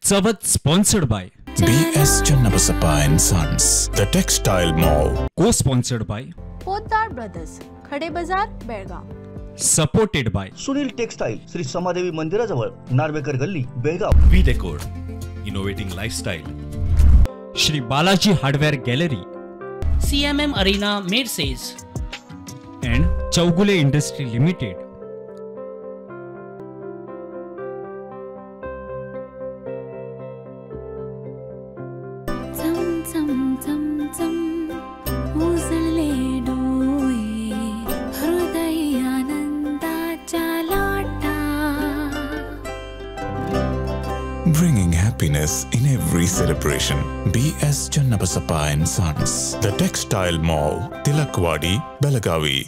Savat sponsored by B.S. Channabasappa and Sons, The Textile Mall. Co-sponsored by Poddar brothers, Khade Bazar, Belgaum. Supported by Sunil textile, Shri Samadevi मंदिराजवळ, Narvekar Galli, Belgaum. B decor, innovating lifestyle. Shri Balaji hardware gallery, CMM Arena Mercedes and Chaugule Industry Limited. Bringing happiness in every celebration. B.S. Channabasappa and Sons, The Textile Mall, Tilakwadi, Belagavi.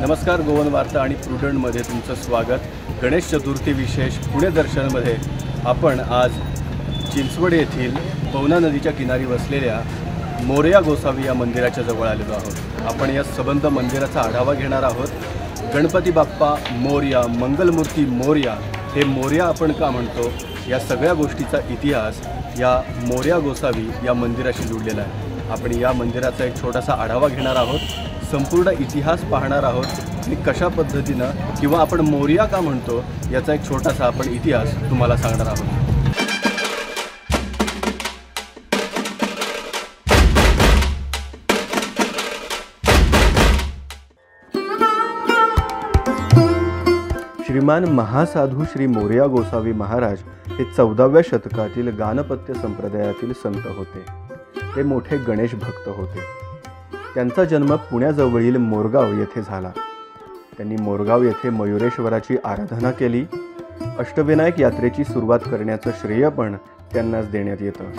नमस्कार, Goan वार्ता आणि प्रुडंटमध्ये तुमचं स्वागत. गणेश चतुर्थी विशेष पुणे दर्शनमध्ये आपण आज चिंचवड येथील पवना नदीच्या किनारी वसलेल्या मोरया गोसावी या मंदिराच्या जवळ आलेलो आहोत. आपण या सबंध मंदिराचा आढावा घेणार आहोत. गणपती बाप्पा मोरया, मंगलमूर्ती मोरया, हे मोरया आपण का म्हणतो, या सगळ्या गोष्टीचा इतिहास या मोरया गोसावी या मंदिराशी जोडलेला आहे. आपण या मंदिराचा एक छोटासा आढावा घेणार आहोत, संपूर्ण इतिहास पाहणार आहोत आणि कशा पद्धतीनं किंवा आपण मोरया का म्हणतो याचा एक छोटासा आपण इतिहास तुम्हाला सांगणार आहोत. श्रीमान महासाधू श्री मोरया गोसावी महाराज हे 14व्या शतकातील गाणपत्य संप्रदायातील संत होते. ते मोठे गणेश भक्त होते. त्यांचा जन्म पुण्याजवळील मोरगाव येथे झाला. त्यांनी मोरगाव येथे मयुरेश्वराची आराधना केली. अष्टविनायक यात्रेची सुरुवात करण्याचं श्रेय पण त्यांनाच देण्यात येतं.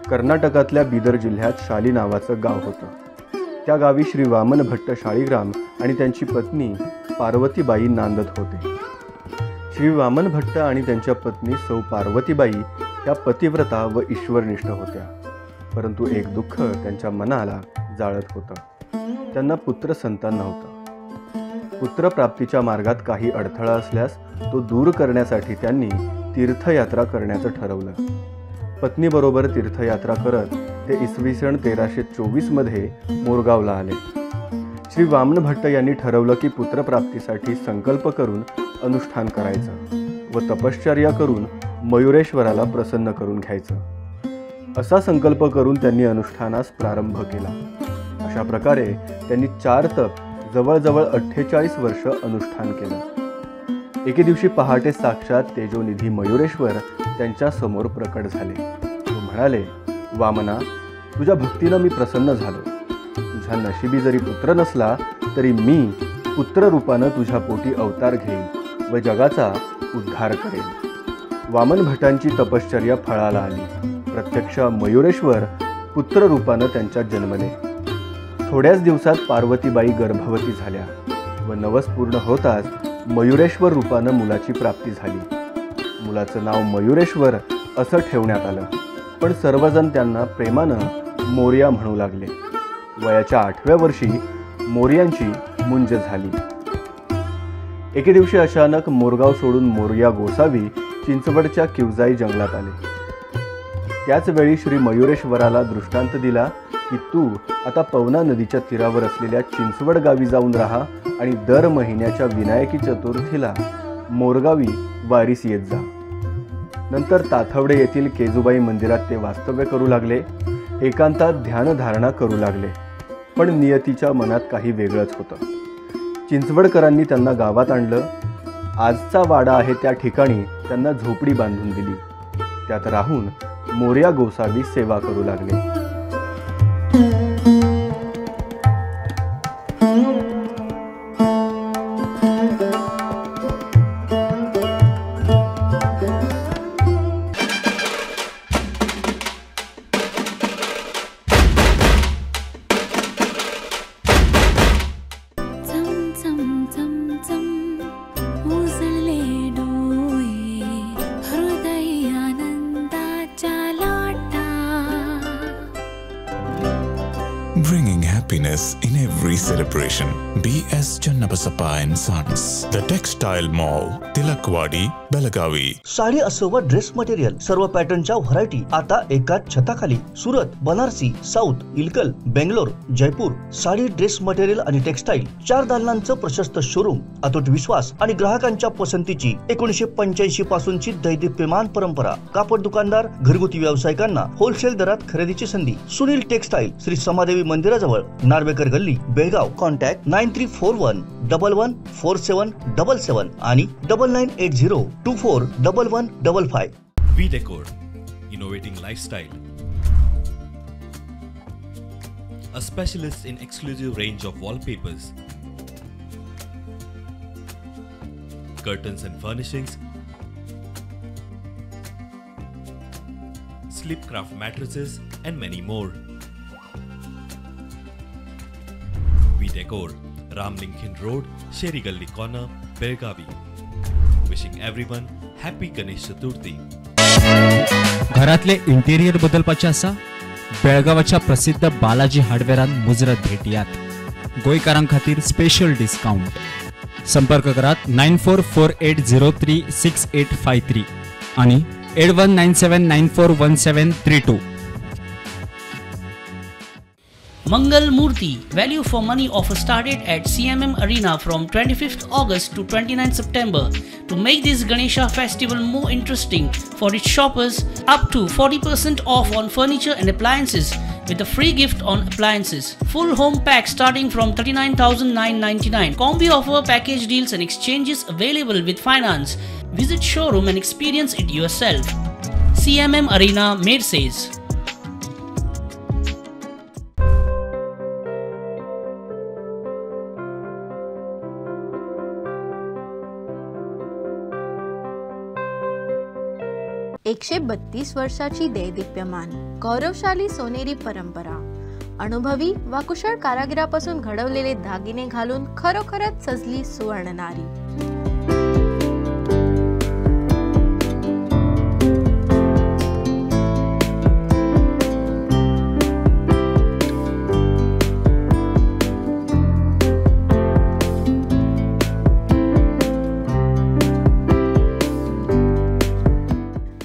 कर्नाटकातल्या बिदर जिल्ह्यात शाली नावाचं गाव होतं. त्या गावी श्री वामन भट्ट शाळीग्राम आणि त्यांची पत्नी पार्वतीबाई नांदत होते. श्री वामन भट्ट आणि त्यांच्या पत्नी सौ पार्वतीबाई ह्या पतिव्रता व ईश्वरनिष्ठ होत्या. परंतु एक दुःख त्यांच्या मनाला जाळत होतं. त्यांना पुत्र संतान नव्हतं. पुत्रप्राप्तीच्या मार्गात काही अडथळा असल्यास तो दूर करण्यासाठी त्यांनी तीर्थयात्रा करण्याचं ठरवलं. पत्नीबरोबर तीर्थयात्रा करत ते इसवी सन 1324 मोरगावला आले. श्री वामन भट्ट यांनी ठरवलं की पुत्रप्राप्तीसाठी संकल्प करून अनुष्ठान करायचं व तपश्चर्या करून मयुरेश्वराला प्रसन्न करून घ्यायचं. असा संकल्प करून त्यांनी अनुष्ठानास प्रारंभ केला. अशा प्रकारे त्यांनी 4 तप जवळजवळ 48 वर्ष अनुष्ठान केलं. एके दिवशी पहाटे साक्षात तेजोनिधी मयुरेश्वर त्यांच्या समोर प्रकट झाले. तो म्हणाले, वामना, तुझ्या भक्तीनं मी प्रसन्न झालो. तुझ्या नशिबी जरी पुत्र नसला तरी मी पुत्र रूपानं तुझ्या पोटी अवतार घेईन व जगाचा उद्धार करेन. वामन भटांची तपश्चर्या फळाला आली. प्रत्यक्ष मयुरेश्वर पुत्र रूपानं त्यांच्यात जन्मले. थोड्याच दिवसात पार्वतीबाई गर्भवती झाल्या व नवस पूर्ण होताच मयुरेश्वर रूपानं मुलाची प्राप्ती झाली. मुलाचं नाव मयुरेश्वर असं ठेवण्यात आलं. पण सर्वजण त्यांना प्रेमानं मोरया म्हणू लागले. वयाच्या 8व्या वर्षी मोरयांची मुंज झाली. एके दिवशी अचानक मोरगाव सोडून मोरया गोसावी चिंचवडच्या किवजाई जंगलात आले. त्याच वेळी श्री मयुरेश्वराला दृष्टांत दिला की तू आता पवना नदीच्या तीरावर असलेल्या चिंचवड गावी जाऊन राहा आणि दर महिन्याच्या विनायकी चतुर्थीला मोरगावी वारीस येत जा. नंतर ताथवडे येथील केजूबाई मंदिरात ते वास्तव्य करू लागले. एकांतात ध्यानधारणा करू लागले. पण नियतीच्या मनात काही वेगळंच होतं. चिंचवडकरांनी त्यांना गावात आणलं. आजचा वाडा आहे त्या ठिकाणी त्यांना झोपडी बांधून दिली. त्यात राहून मोरया गोसावी सेवा करू लागले. happiness in every celebration. B.S. Channabasappa and Sons. The Textile Mall, Tilakwadi, Belagavi. Sari असो व ड्रेस मटेरियल सर्व पॅटर्नच्या व्हरायटी आता एकाच छताखाली. Surat, Banarasi, south, Ilkal, Bangalore, Jaipur. Sari, dress material आणि टेक्सटाईल 4 दालनांचं प्रशस्त शोरूम, अतूट विश्वास आणि ग्राहकांच्या पसंतीची 1985 पासूनची दैदिप्यमान परंपरा. कापड दुकानदार, घरगुती व्यावसायिकांना होलसेल दरात खरेदीची संधी. सुनील टेक्सटाईल, श्री समादेवी मंदिराजवळ, नार्वेकर गल्ली, बेळगाव. कॉन्टॅक्ट 9341114777 आणि 9980241155. V Decor, innovating lifestyle. A specialist in exclusive range of wallpapers, curtains and furnishings, Slipcraft mattresses and many more. V Decor, Ramlinkin Road, Sherry Gully Corner, Belgavi. Wishing everyone happy Ganesh Chaturthi. घरातले interior बदलपाचे आसा? बेळगावाच्या प्रसिद्ध बालाजी हार्डवेरान मुजरत भेटियात. गोंयकारां खातीर special discount. संपर्क करात 9448036853 आणि 8197941732. Mangal Murthy value for money offer started at CMM Arena from 25th August to 29th September. To make this Ganesha festival more interesting for its shoppers, up to 40% off on furniture and appliances with a free gift on appliances. Full home pack starting from 39,999. Combi offer, package deals and exchanges available with finance. Visit showroom and experience it yourself. CMM Arena, Mercedes. एकशे 32 वर्षाची दैदिप्यमान गौरवशाली सोनेरी परंपरा. अनुभवी व कुशल कारागिरापासून घडवलेले दागिने घालून खरोखरच सजली सुवर्ण नारी.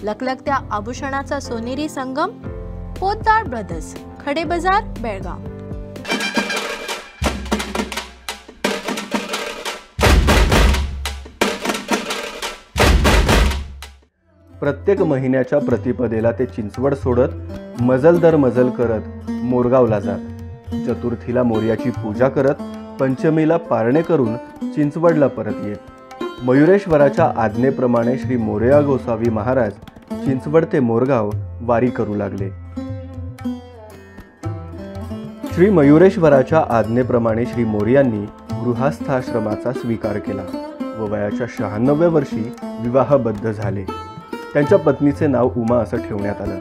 लखलखत्या आभूषणाचा सोनेरी संगम. पोद्दार ब्रदर्स, खडे बाजार, बेळगाव. प्रत्येक महिन्याच्या प्रतिपदेला ते चिंचवड सोडत मजल दर मजल करत मोरगावला जात. चतुर्थीला मोर्याची पूजा करत पंचमीला पारणे करून चिंचवडला परत येत. मयुरेश्वराच्या आज्ञेप्रमाणे श्री मोरया गोसावी महाराज चिंचवड ते मोरगाव वारी करू लागले. श्री मयुरेश्वराच्या आज्ञेप्रमाणे श्री मोरयांनी गृहस्थाश्रमाचा स्वीकार केला व वयाच्या 96व्या वर्षी विवाहबद्ध झाले. त्यांच्या पत्नीचे नाव उमा असं ठेवण्यात आलं.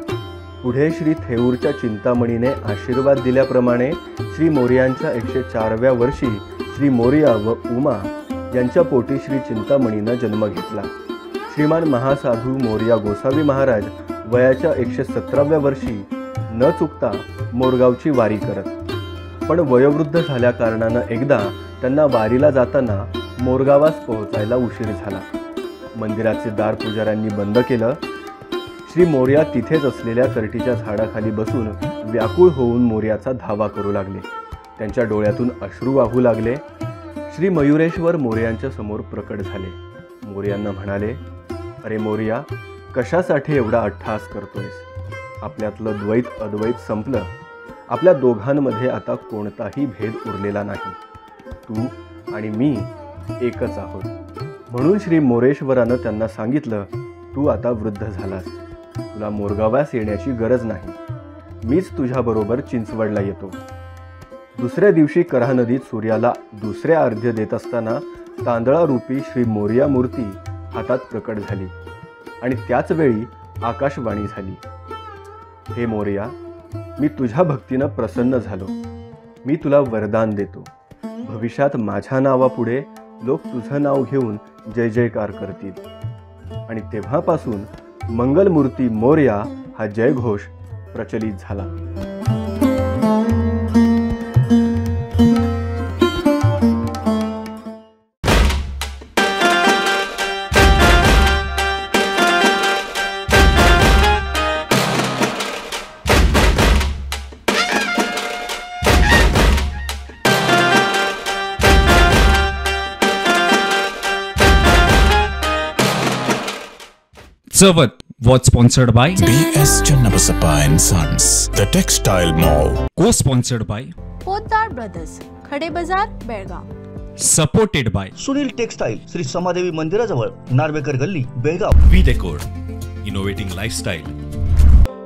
पुढे श्री थेऊरच्या चिंतामणीने आशीर्वाद दिल्याप्रमाणे श्री मोरयांच्या 104व्या वर्षी श्री मोरया व उमा यांच्या पोटी श्री चिंतामणीनं जन्म घेतला. श्रीमान महासाधू मोरया गोसावी महाराज वयाच्या 117व्या वर्षी न चुकता मोरगावची वारी करत. पण वयोवृद्ध झाल्या कारणानं एकदा त्यांना वारीला जाताना मोरगावास पोहोचायला उशीर झाला. मंदिराचे दार पुजाऱ्यांनी बंद केलं. श्री मोरया तिथेच असलेल्या करटीच्या झाडाखाली बसून व्याकुळ होऊन मोरयाचा धावा करू लागले. त्यांच्या डोळ्यातून अश्रू वाहू लागले. श्री मयुरेश्वर मोरयांच्या समोर प्रकट झाले. मोरयांना म्हणाले, अरे मोरया, कशासाठी एवढा अट्टहास करतोयस? आपल्यातलं द्वैत अद्वैत संपलं. आपल्या दोघांमध्ये आता कोणताही भेद उरलेला नाही. तू आणि मी एकच आहोत. म्हणून श्री मोरेश्वरानं त्यांना सांगितलं, तू आता वृद्ध झालास. तुला मोरगावास येण्याची गरज नाही. मीच तुझ्याबरोबर चिंचवडला येतो. दुसऱ्या दिवशी कऱ्हा नदीत सूर्याला दुसरे अर्घ्य देत असताना तांदळारूपी श्री मोरया मूर्ती हातात प्रकट झाली आणि त्याच वेळी आकाशवाणी झाली. हे मोरया, मी तुझ्या भक्तीनं प्रसन्न झालो. मी तुला वरदान देतो. भविष्यात माझ्या नावापुढे लोक तुझं नाव घेऊन जय जयकार करतील आणि तेव्हापासून मंगलमूर्ती मोरया हा जयघोष प्रचलित झाला. Chawat was sponsored by, BS Channabasappa and Sons, The Textile Mall. co-sponsored by, Poddar brothers, Khade Bazar, Belgaum. supported by Sunil textile, Shri Samadevi मंदिराजवळ, Narvekar Galli, Belgaum. V Decor, innovating lifestyle.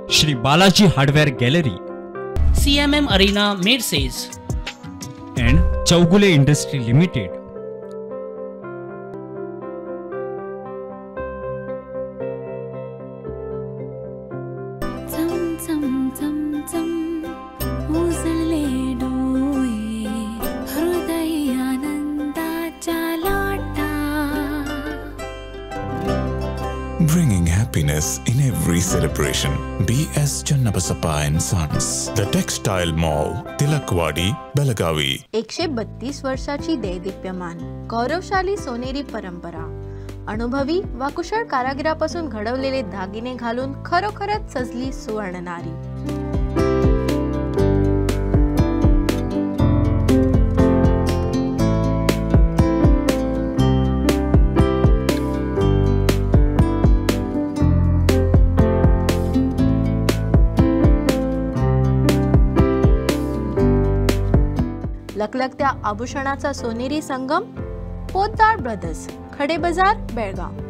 Shri Balaji Hardware Gallery CMM Arena, Mercedes. and Chaugule Industry Limited. Bringing happiness in every celebration. BS Channabasappa and Sons, The Textile Mall, Tilakwadi, Belagavi. 132 वर्षाची देदीप्यमान गौरवशाली सोनेरी परंपरा, अनुभवी व कुशल कारागिरापासून घडवलेले दागिने घालून खरोखरच सजली सुवर्ण नारी. लखलखत्या आभूषणाचा सोनेरी संगम, पोद्दार ब्रदर्स, खडे बाजार, बेळगाव.